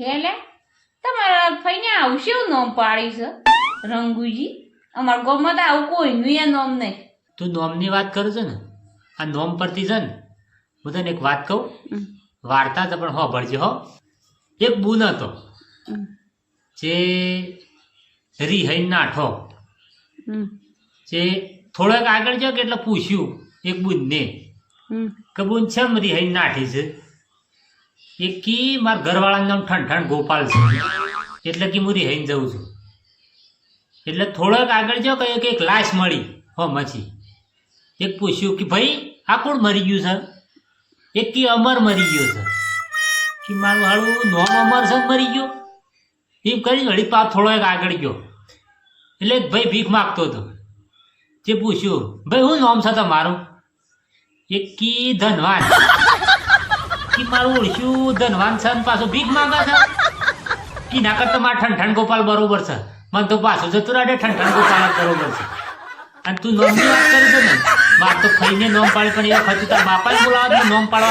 હેલે તમારા ફઈને આવું શું નામ પાડી છે રંગુજી? અમારા ગામમાં તો આવું કોઈનું નામ નહીં. તું નોમની વાત કરું છે ને, આ નોમ પરથી છે ને હું તને એક વાત કહું, વાર્તા છે પણ સાંભળજે હો. એક બુન હતો જે રિહાઈ નાઠો, જે થોડોક આગળ જાવ કે એટલે પૂછ્યું એક બુનને કે બુન છેમ રિહાઈ નાઠી છે? એ કી મારા ઘરવાળાનું નામ ઠંઠણ ગોપાલ છે એટલે કે હું રિહાઈને જઉં છું. એટલે થોડોક આગળ જાવ કે એક લાશ મળી હો મછી. એક પૂછ્યું કે ભાઈ આ કોણ મરી ગયું છે? એક કી અમર મરી ગયો છે. કે મારું હાળું નોમ અમર છે મરી ગયો એમ કરી વળી પાપ થોડોક આગળ ગયો. એટલે ભાઈ ભીખ માગતો હતો. તે પૂછ્યું ભાઈ શું નામ છે તમારું? એક કી ધનવાન. કે મારું ઓળખ્યું ધનવાન છે ને પાછું ભીખ માંગે છે. કે ના કરતા મારા ઠંઠણ ગોપાલ બરોબર છે, મને તો પાછું જતું રાડે ઠંઠણ ગોપાલ બરોબર છે. અને તું નોમની વાત કરે છે ને, મારે તો ખાઈને નોમ પાડે પણ એ વખત તારા બાપા જ બોલાવે નોમ પાડવા.